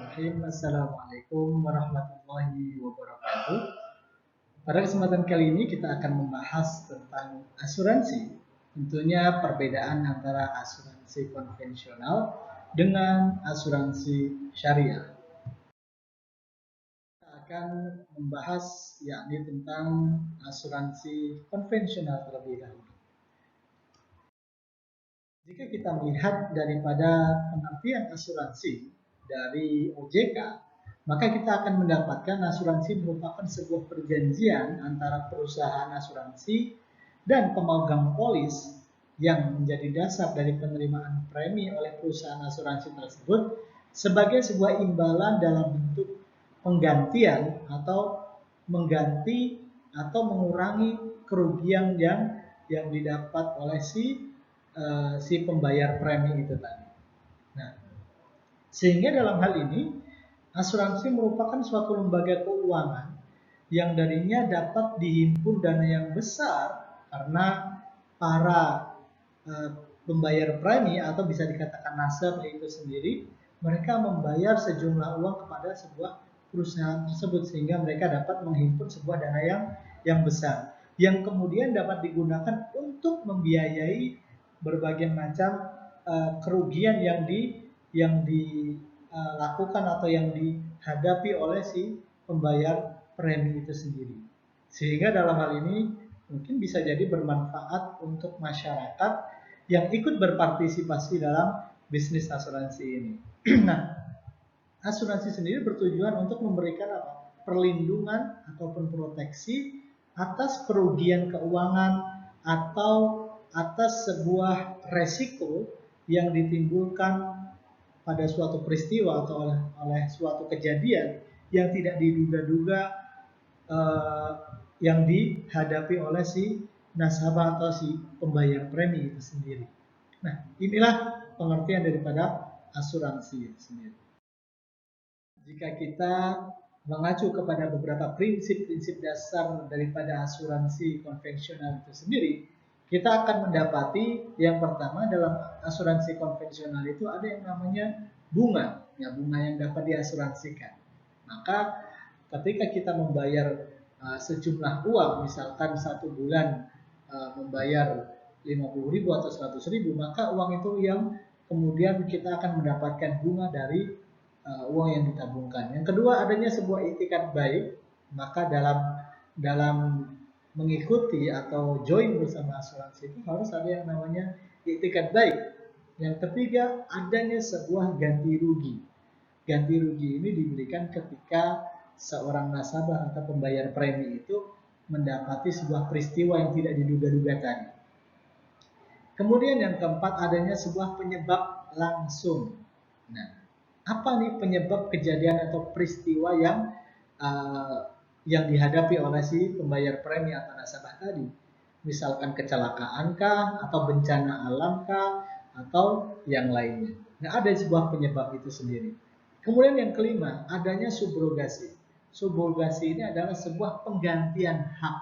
Bismillahirrahmanirrahim. Assalamualaikum warahmatullahi wabarakatuh. Pada kesempatan kali ini kita akan membahas tentang asuransi. Tentunya perbedaan antara asuransi konvensional dengan asuransi syariah. Kita akan membahas yakni tentang asuransi konvensional terlebih dahulu. Jika kita melihat daripada pengertian asuransi dari OJK, maka kita akan mendapatkan asuransi merupakan sebuah perjanjian antara perusahaan asuransi dan pemegang polis yang menjadi dasar dari penerimaan premi oleh perusahaan asuransi tersebut sebagai sebuah imbalan dalam bentuk penggantian atau mengganti atau mengurangi kerugian yang didapat oleh si pembayar premi itu tadi. Nah, sehingga dalam hal ini asuransi merupakan suatu lembaga keuangan yang darinya dapat dihimpun dana yang besar karena para pembayar premi atau bisa dikatakan nasabah itu sendiri, mereka membayar sejumlah uang kepada sebuah perusahaan tersebut sehingga mereka dapat menghimpun sebuah dana yang besar yang kemudian dapat digunakan untuk membiayai berbagai macam kerugian yang dilakukan atau yang dihadapi oleh si pembayar premi itu sendiri. Sehingga dalam hal ini mungkin bisa jadi bermanfaat untuk masyarakat yang ikut berpartisipasi dalam bisnis asuransi ini. Nah, asuransi sendiri bertujuan untuk memberikan apa? Perlindungan ataupun proteksi atas kerugian keuangan atau atas sebuah resiko yang ditimbulkan pada suatu peristiwa atau oleh suatu kejadian yang tidak diduga-duga yang dihadapi oleh si nasabah atau si pembayar premi itu sendiri. Nah, inilah pengertian daripada asuransi itu sendiri. Jika kita mengacu kepada beberapa prinsip-prinsip dasar daripada asuransi konvensional itu sendiri, kita akan mendapati yang pertama dalam asuransi konvensional itu ada yang namanya bunga, ya bunga yang dapat diasuransikan. Maka ketika kita membayar sejumlah uang, misalkan satu bulan membayar 50.000 atau 100.000, maka uang itu yang kemudian kita akan mendapatkan bunga dari uang yang ditabungkan. Yang kedua, adanya sebuah itikat baik, maka dalam mengikuti atau join bersama asuransi itu harus ada yang namanya itikat baik. Yang ketiga, adanya sebuah ganti rugi. Ganti rugi ini diberikan ketika seorang nasabah atau pembayar premi itu mendapati sebuah peristiwa yang tidak diduga-duga tadi. Kemudian yang keempat, adanya sebuah penyebab langsung. Nah, apa nih penyebab kejadian atau peristiwa yang dihadapi oleh si pembayar premi atau nasabah tadi? Misalkan kecelakaan kah, atau bencana alam kah, atau yang lainnya. Nah, ada sebuah penyebab itu sendiri. Kemudian yang kelima, adanya subrogasi. Subrogasi ini adalah sebuah penggantian hak.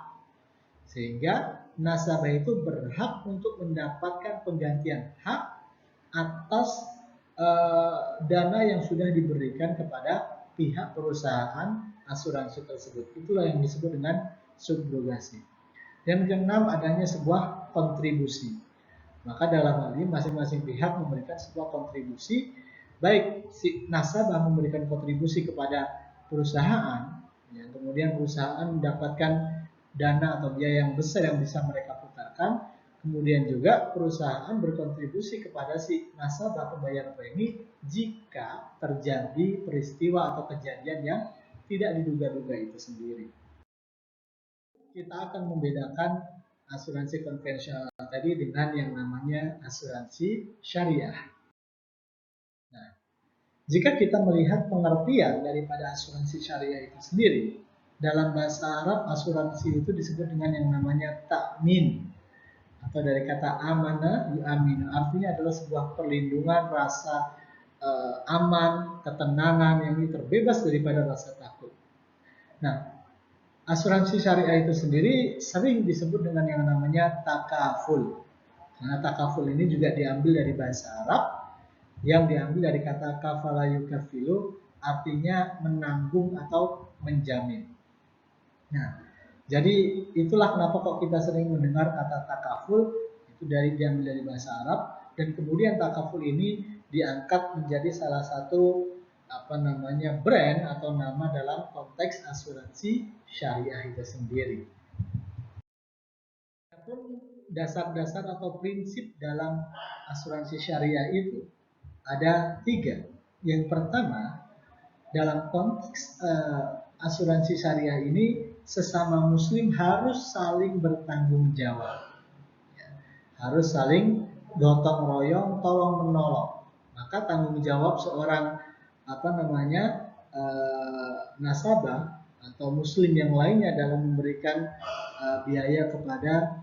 Sehingga nasabah itu berhak untuk mendapatkan penggantian hak atas dana yang sudah diberikan kepada pihak perusahaan asuransi tersebut. Itulah yang disebut dengan subrogasi. Yang keenam, adanya sebuah kontribusi. Maka dalam hal ini masing-masing pihak memberikan sebuah kontribusi, baik si nasabah memberikan kontribusi kepada perusahaan, yang kemudian perusahaan mendapatkan dana atau biaya yang besar yang bisa mereka putarkan. Kemudian juga perusahaan berkontribusi kepada si nasabah pembayar premi jika terjadi peristiwa atau kejadian yang tidak diduga-duga itu sendiri. Kita akan membedakan asuransi konvensional tadi dengan yang namanya asuransi syariah. Nah, jika kita melihat pengertian daripada asuransi syariah itu sendiri, dalam bahasa Arab asuransi itu disebut dengan yang namanya ta'min, atau dari kata amana yu'aminu, artinya adalah sebuah perlindungan, rasa aman, ketenangan yang terbebas daripada rasa takut. Nah, asuransi syariah itu sendiri sering disebut dengan yang namanya takaful. Karena takaful ini juga diambil dari bahasa Arab, yang diambil dari kata kafala yukafilu, artinya menanggung atau menjamin. Nah, jadi itulah kenapa kok kita sering mendengar kata takaful, itu diambil dari bahasa Arab, dan kemudian takaful ini diangkat menjadi salah satu brand atau nama dalam konteks asuransi syariah itu sendiri. Adapun dasar-dasar atau prinsip dalam asuransi syariah itu ada 3. Yang pertama, dalam konteks asuransi syariah ini sesama muslim harus saling bertanggung jawab, harus saling gotong royong, tolong menolong. Maka tanggung jawab seorang nasabah atau muslim yang lainnya dalam memberikan biaya kepada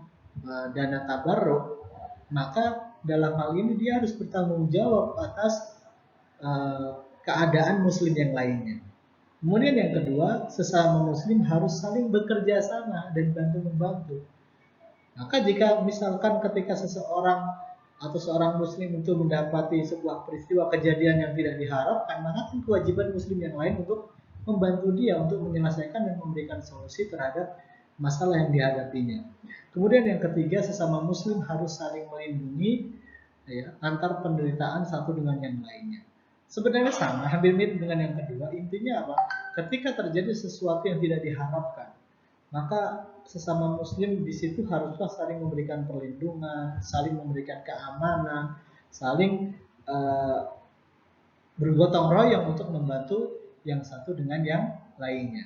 dana tabarruk, maka dalam hal ini dia harus bertanggung jawab atas keadaan muslim yang lainnya. Kemudian yang kedua, sesama muslim harus saling bekerja sama dan bantu-membantu. Maka jika misalkan ketika seseorang atau seorang muslim itu mendapati sebuah peristiwa kejadian yang tidak diharapkan, maka kan kewajiban muslim yang lain untuk membantu dia untuk menyelesaikan dan memberikan solusi terhadap masalah yang dihadapinya. Kemudian yang ketiga, sesama muslim harus saling melindungi antar penderitaan satu dengan yang lainnya. Sebenarnya sama, hampir mirip dengan yang kedua. Intinya apa? Ketika terjadi sesuatu yang tidak diharapkan, maka sesama muslim di situ haruslah saling memberikan perlindungan, saling memberikan keamanan, saling bergotong royong untuk membantu yang satu dengan yang lainnya.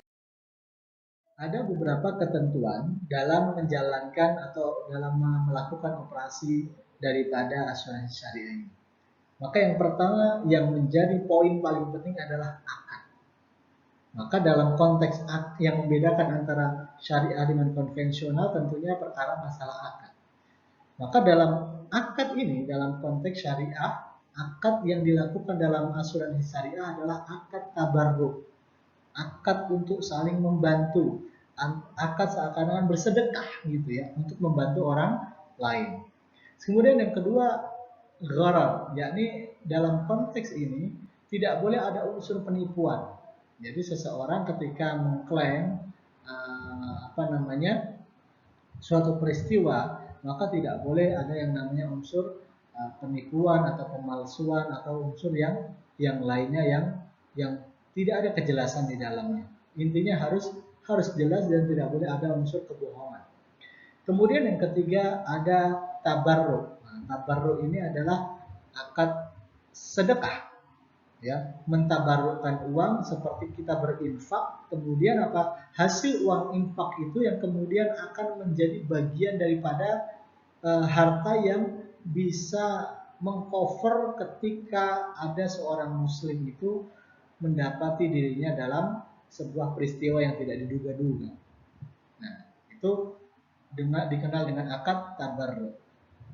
Ada beberapa ketentuan dalam menjalankan atau dalam melakukan operasi daripada asuransi syariah ini. Maka yang pertama yang menjadi poin paling penting adalah akad. Maka dalam konteks yang membedakan antara syariah dengan konvensional tentunya perkara masalah akad. Maka dalam akad ini, dalam konteks syariah, akad yang dilakukan dalam asuransi syariah adalah akad tabarruk, akad untuk saling membantu, akad seakan-akan bersedekah gitu ya, untuk membantu orang lain. Kemudian yang kedua, gharar, yakni dalam konteks ini tidak boleh ada unsur penipuan. Jadi seseorang ketika mengklaim suatu peristiwa, maka tidak boleh ada yang namanya unsur penipuan atau pemalsuan atau unsur yang lainnya yang tidak ada kejelasan di dalamnya. Intinya harus jelas dan tidak boleh ada unsur kebohongan. Kemudian yang ketiga ada tabarruk. Tabarruk ini adalah akad sedekah, ya, mentabarrukkan uang seperti kita berinfak, kemudian hasil uang infak itu yang kemudian akan menjadi bagian daripada harta yang bisa mengcover ketika ada seorang muslim itu mendapati dirinya dalam sebuah peristiwa yang tidak diduga-duga. Nah, itu dikenal dengan akad tabarruk.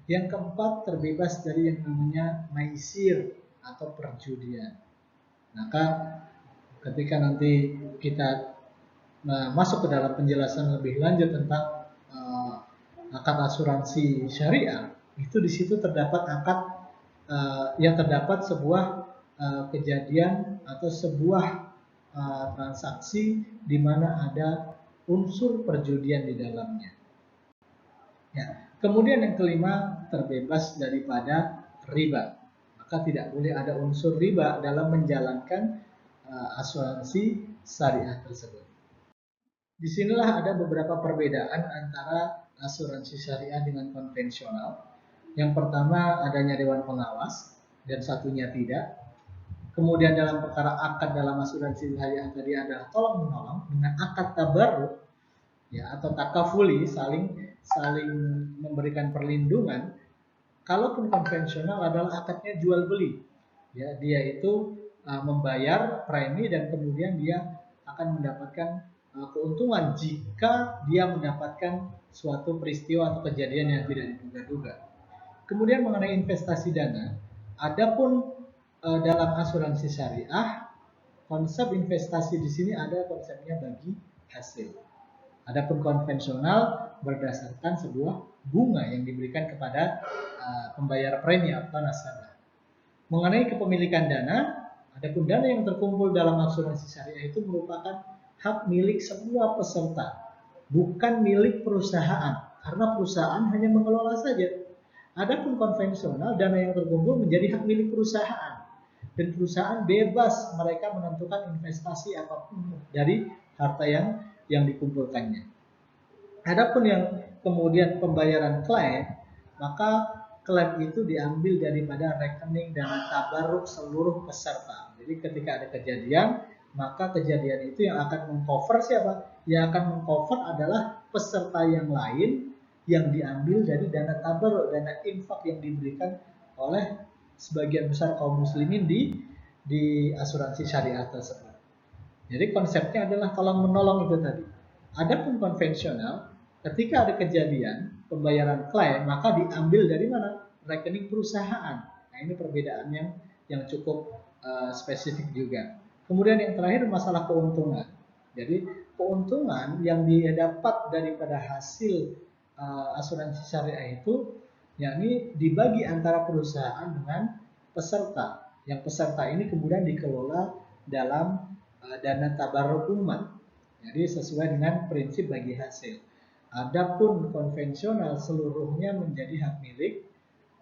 Yang keempat, terbebas dari yang namanya maisir atau perjudian. Maka ketika nanti kita masuk ke dalam penjelasan lebih lanjut tentang akad asuransi syariah, itu di situ terdapat akad yang terdapat sebuah kejadian atau sebuah transaksi di mana ada unsur perjudian di dalamnya. Ya. Kemudian yang kelima, terbebas daripada riba. Maka tidak boleh ada unsur riba dalam menjalankan asuransi syariah tersebut. Disinilah ada beberapa perbedaan antara asuransi syariah dengan konvensional. Yang pertama adanya dewan pengawas dan satunya tidak. Kemudian dalam perkara akad dalam asuransi syariah tadi adalah tolong menolong dengan akad tabarruk, ya, atau takafuli, saling memberikan perlindungan. Kalaupun konvensional adalah akadnya jual beli, ya, dia itu membayar premi dan kemudian dia akan mendapatkan keuntungan jika dia mendapatkan suatu peristiwa atau kejadian yang tidak diduga-duga. Kemudian mengenai investasi dana, adapun dalam asuransi syariah konsep investasi di sini ada konsepnya bagi hasil. Adapun konvensional berdasarkan sebuah bunga yang diberikan kepada pembayar premi atau nasabah. Mengenai kepemilikan dana, Adapun dana yang terkumpul dalam asuransi syariah itu merupakan hak milik semua peserta, bukan milik perusahaan, karena perusahaan hanya mengelola saja. Adapun konvensional, dana yang terkumpul menjadi hak milik perusahaan, dan perusahaan bebas mereka menentukan investasi apapun dari harta yang dikumpulkannya. Adapun yang kemudian pembayaran klaim, maka klaim itu diambil daripada rekening dana tabarruk seluruh peserta. Jadi ketika ada kejadian, maka kejadian itu yang akan mengcover siapa? Yang akan mengcover adalah peserta yang lain yang diambil dari dana tabarruk, dana infak yang diberikan oleh sebagian besar kaum muslimin di asuransi syariah tersebut. Jadi konsepnya adalah tolong menolong itu tadi. Adapun konvensional, ketika ada kejadian pembayaran klaim, maka diambil dari mana? Rekening perusahaan. Nah, ini perbedaan yang cukup spesifik juga. Kemudian yang terakhir masalah keuntungan. Jadi keuntungan yang didapat daripada hasil asuransi syariah itu yakni dibagi antara perusahaan dengan peserta. Yang peserta ini kemudian dikelola dalam dana tabarruk umat. Jadi sesuai dengan prinsip bagi hasil. Adapun konvensional seluruhnya menjadi hak milik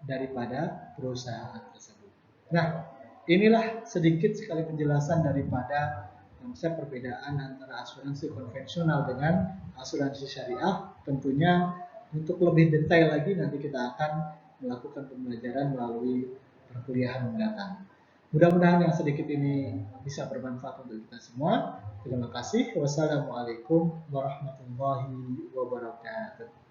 daripada perusahaan tersebut. Nah, inilah sedikit sekali penjelasan daripada konsep perbedaan antara asuransi konvensional dengan asuransi syariah. Tentunya untuk lebih detail lagi nanti kita akan melakukan pembelajaran melalui perkuliahan mendatang. Mudah-mudahan yang sedikit ini bisa bermanfaat untuk kita semua. Terima kasih. Wassalamualaikum warahmatullahi wabarakatuh.